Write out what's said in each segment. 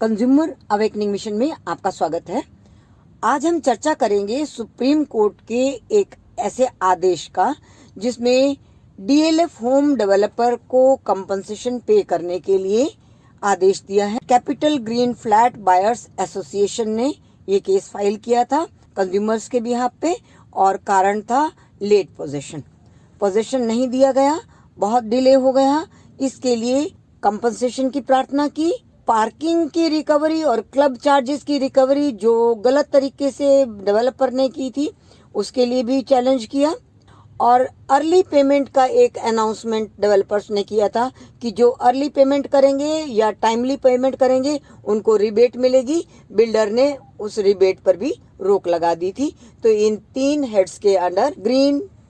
Consumer awakening mission में आपका स्वागत है। आज हम चर्चा करेंगे सुप्रीम कोर्ट के एक ऐसे आदेश का जिसमें डीएलएफ होम डेवलपर को कंपनसेशन पे करने के लिए आदेश दिया है। Capital Green Flat Buyers Association ने ये केस फाइल किया था कंज्यूमर्स के बिहाफ पे और कारण था लेट पोजेशन नहीं दिया गया, बहुत डिले हो गया। इसके लिए कंपनसेशन की प्रार्थना की। पार्किंग की रिकवरी और क्लब चार्जेस की रिकवरी जो गलत तरीके से डेवलपर ने की थी उसके लिए भी चैलेंज किया। और अर्ली पेमेंट का एक अनाउंसमेंट डेवलपर्स ने किया था कि जो अर्ली पेमेंट करेंगे या टाइमली पेमेंट करेंगे उनको रिबेट मिलेगी। बिल्डर ने उस रिबेट पर भी रोक लगा दी थी। तो इन तीन हेड्स के under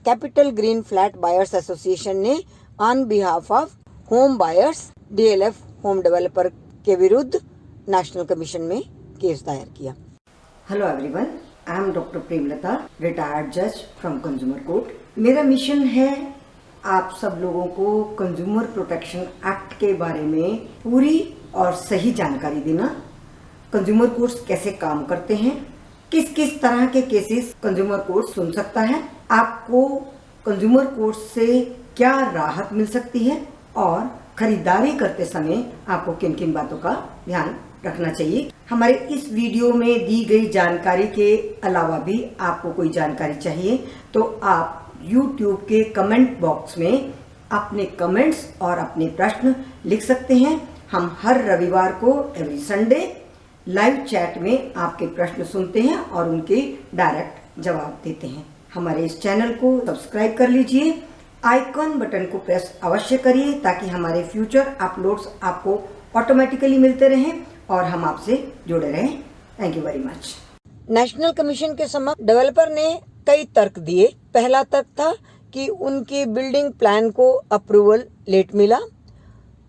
Capital Green Flat Buyers Association ने on behalf of home buyers DLF home developer के विरुद्ध नेशनल कमीशन में केस दायर किया। Hello everyone, I am doctor Premlata, retired जज फ्रॉम कंज्यूमर कोर्ट। मेरा मिशन है आप सब लोगों को कंज्यूमर प्रोटेक्शन एक्ट के बारे में पूरी और सही जानकारी देना। कंज्यूमर कोर्ट्स कैसे काम करते हैं, किस किस तरह के केसेस कंज्यूमर कोर्ट सुन सकता है, आपको कंज्यूमर कोर्ट से क्या राहत मिल सकती है और खरीदारी करते समय आपको किन किन बातों का ध्यान रखना चाहिए। हमारे इस वीडियो में दी गई जानकारी के अलावा भी आपको कोई जानकारी चाहिए तो आप YouTube के कमेंट बॉक्स में अपने कमेंट्स और अपने प्रश्न लिख सकते हैं। हम हर रविवार को एवरी संडे लाइव चैट में आपके प्रश्न सुनते हैं और उनके डायरेक्ट जवाब देते हैं। हमारे इस चैनल को सब्सक्राइब कर लीजिए, आइकॉन बटन को प्रेस अवश्य करिए ताकि हमारे फ्यूचर अपलोड्स आपको ऑटोमेटिकली मिलते रहें और हम आपसे जुड़े रहें। Thank you very much. National commission के समक्ष डेवलपर ने कई तर्क दिए। पहला तर्क था कि उनकी बिल्डिंग प्लान को अप्रूवल लेट मिला।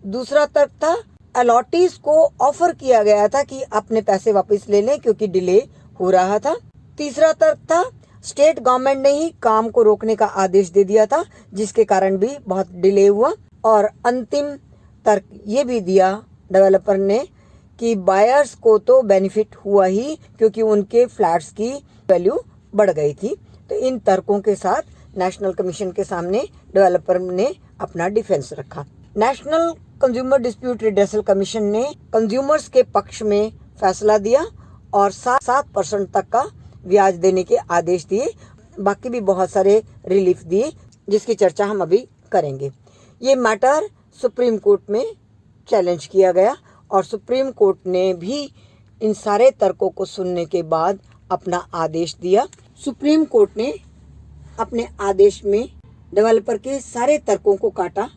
दूसरा तर्क था अलॉटीज को ऑफर किया गया था कि अपने पैसे वापस ले लें क्योंकि डिले हो रहा था। तीसरा तर्क था स्टेट गवर्नमेंट ने ही काम को रोकने का आदेश दे दिया था जिसके कारण भी बहुत डिले हुआ। और अंतिम तर्क ये भी दिया डेवलपर ने कि बायर्स को तो बेनिफिट हुआ ही क्योंकि उनके फ्लैट्स की वैल्यू बढ़ गई थी। तो इन तर्कों के साथ नेशनल कमीशन के सामने डेवलपर ने अपना डिफेंस रखा। National consumer dispute redressal commission ने कंज्यूमर्स के पक्ष में फैसला दिया और 7% तक का ब्याज देने के आदेश दिए। बाकी भी बहुत सारे रिलीफ दिए जिसकी चर्चा हम अभी करेंगे। ये मैटर सुप्रीम कोर्ट में चैलेंज किया गया और सुप्रीम कोर्ट ने भी इन सारे तर्कों को सुनने के बाद अपना आदेश दिया। सुप्रीम कोर्ट ने अपने आदेश में डेवलपर के सारे तर्कों को काटा।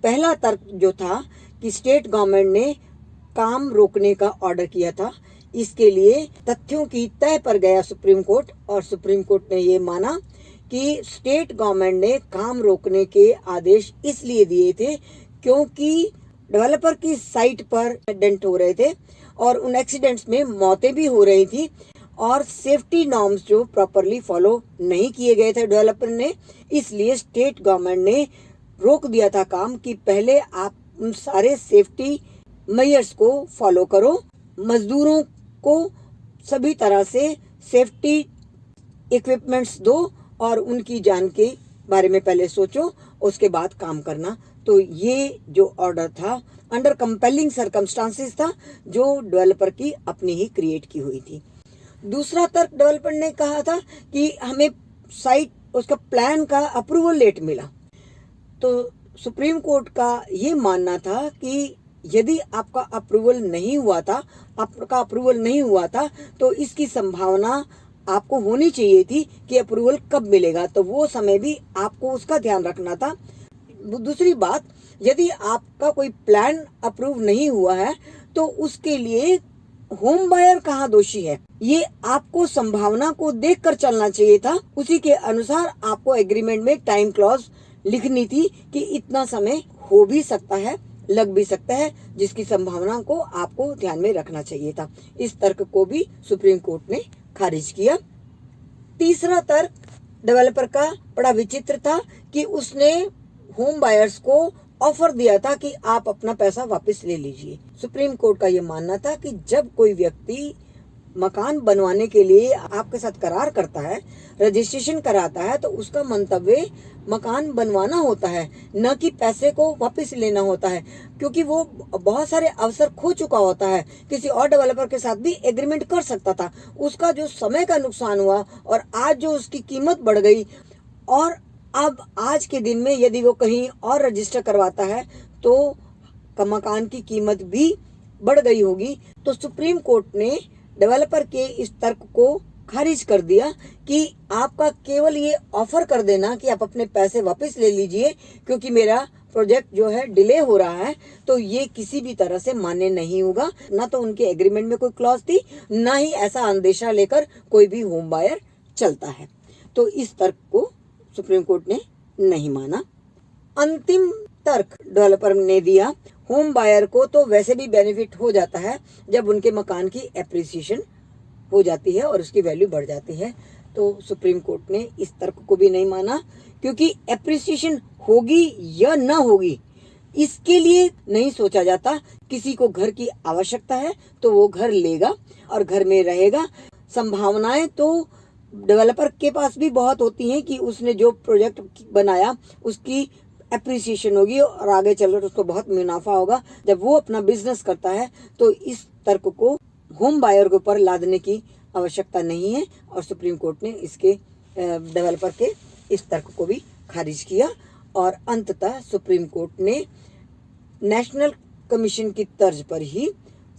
पहला तर्क जो था कि स्टेट गवर्नमेंट ने काम रोकने का ऑर्डर किया था, इसके लिए तथ्यों की तह पर गया सुप्रीम कोर्ट और सुप्रीम कोर्ट ने ये माना कि स्टेट गवर्नमेंट ने काम रोकने के आदेश इसलिए दिए थे क्योंकि डेवलपर की साइट पर एक्सीडेंट हो रहे थे और उन एक्सीडेंट्स में मौतें भी हो रही थी और सेफ्टी नॉर्म्स जो प्रॉपरली फॉलो नहीं किए गए थे डेवलपर ने, इसलिए स्टेट गवर्नमेंट ने रोक दिया था काम कि पहले आप उन सारे सेफ्टी मेजर्स को फॉलो करो, मजदूरों को सभी तरह से सेफ्टी इक्विपमेंट्स दो और उनकी जान के बारे में पहले सोचो, उसके बाद काम करना। तो ये जो ऑर्डर था अंडर कंपेलिंग सर्कमस्टांसेस था जो डेवलपर की अपनी ही क्रिएट की हुई थी। दूसरा तर्क डेवलपर ने कहा था कि हमें साइट उसका प्लान का अप्रूवल लेट मिला। तो सुप्रीम कोर्ट का ये मानना था कि यदि आपका अप्रूवल नहीं हुआ था तो इसकी संभावना आपको होनी चाहिए थी कि अप्रूवल कब मिलेगा, तो वो समय भी आपको उसका ध्यान रखना था। दूसरी बात, यदि आपका कोई प्लान अप्रूव नहीं हुआ है तो उसके लिए होम बायर कहाँ दोषी है, ये आपको संभावना को देखकर चलना चाहिए था। उसी के अनुसार आपको एग्रीमेंट में टाइम क्लॉज लिखनी थी कि इतना समय हो भी सकता है, लग भी सकता है, जिसकी संभावना को आपको ध्यान में रखना चाहिए था। इस तर्क को भी सुप्रीम कोर्ट ने खारिज किया। तीसरा तर्क डेवलपर का बड़ा विचित्र था कि उसने होम बायर्स को ऑफर दिया था कि आप अपना पैसा वापस ले लीजिए। सुप्रीम कोर्ट का ये मानना था कि जब कोई व्यक्ति मकान बनवाने के लिए आपके साथ करार करता है, रजिस्ट्रेशन कराता है, तो उसका मंतव्य मकान बनवाना होता है, न कि पैसे को वापस लेना होता है, क्योंकि वो बहुत सारे अवसर खो चुका होता है। किसी और डेवलपर के साथ भी एग्रीमेंट कर सकता था। उसका जो समय का नुकसान हुआ और आज जो उसकी कीमत बढ़ गई, और अब आज के दिन में यदि वो कहीं और रजिस्टर करवाता है तो मकान की कीमत भी बढ़ गई होगी। तो सुप्रीम कोर्ट ने डेवलपर के इस तर्क को खारिज कर दिया कि आपका केवल ये ऑफर कर देना कि आप अपने पैसे वापस ले लीजिए क्योंकि मेरा प्रोजेक्ट जो है डिले हो रहा है, तो ये किसी भी तरह से मान्य नहीं होगा। ना तो उनके एग्रीमेंट में कोई क्लॉज थी, ना ही ऐसा अंदेशा लेकर कोई भी होम बायर चलता है। तो इस तर्क को सुप्रीम कोर्ट ने नहीं माना। अंतिम तर्क डेवलपर ने दिया, होम बायर को तो वैसे भी बेनिफिट हो जाता है जब उनके मकान की एप्रिसिएशन हो जाती है और उसकी वैल्यू बढ़ जाती है। तो सुप्रीम कोर्ट ने इस तर्क को भी नहीं माना, क्योंकि एप्रिसिएशन होगी या ना होगी इसके लिए नहीं सोचा जाता। किसी को घर की आवश्यकता है तो वो घर लेगा और घर में रहेगा। संभावनाएं तो डेवलपर के पास भी बहुत होती हैं कि उसने जो प्रोजेक्ट बनाया उसकी एप्रिसिएशन होगी और आगे चलकर उसको बहुत मुनाफा होगा। जब वो अपना बिजनेस करता है तो इस तर्क को होम बायर के ऊपर लादने की आवश्यकता नहीं है, और सुप्रीम कोर्ट ने इसके डेवलपर के इस तर्क को भी खारिज किया। और अंततः सुप्रीम कोर्ट ने नेशनल कमीशन की तर्ज पर ही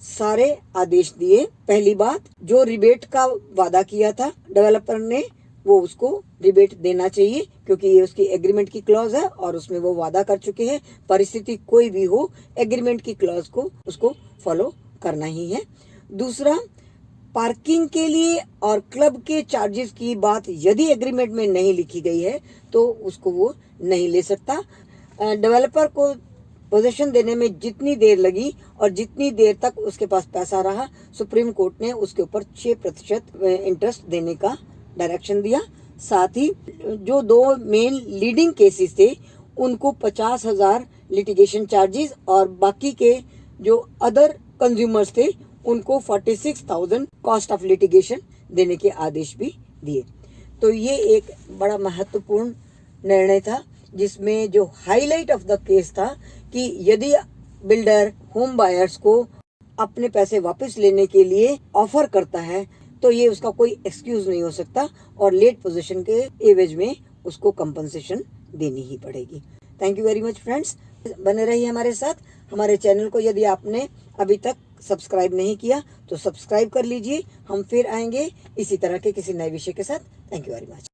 सारे आदेश दिए। पहली बात, जो रिबेट का वादा किया था डेवलपर ने, वो उसको रिबेट देना चाहिए क्योंकि ये उसकी एग्रीमेंट की क्लॉज है और उसमें वो वादा कर चुके हैं। परिस्थिति कोई भी हो, एग्रीमेंट की क्लॉज को उसको फॉलो करना ही है। दूसरा, पार्किंग के लिए और क्लब के चार्जेस की बात यदि एग्रीमेंट में नहीं लिखी गई है तो उसको वो नहीं ले सकता। डेवलपर को पोजीशन देने में जितनी देर लगी और जितनी देर तक उसके पास पैसा रहा, सुप्रीम कोर्ट ने उसके ऊपर 6% इंटरेस्ट देने का डायरेक्शन दिया। साथ ही जो 2 मेन लीडिंग केसेस थे उनको 50,000 लिटिगेशन चार्जेस और बाकी के जो अदर कंज्यूमर्स थे उनको 46,000 कॉस्ट ऑफ लिटिगेशन देने के आदेश भी दिए। तो ये एक बड़ा महत्वपूर्ण निर्णय था जिसमें जो हाईलाइट ऑफ द केस था कि यदि बिल्डर होम बायर्स को अपने पैसे वापस लेने के लिए ऑफर करता है तो ये उसका कोई एक्सक्यूज नहीं हो सकता और लेट पोजीशन के एवज में उसको कंपनसेशन देनी ही पड़ेगी। Thank you very much friends, बने रहिए हमारे साथ। हमारे चैनल को यदि आपने अभी तक सब्सक्राइब नहीं किया तो सब्सक्राइब कर लीजिए। हम फिर आएंगे इसी तरह के किसी नए विषय के साथ। Thank you very much.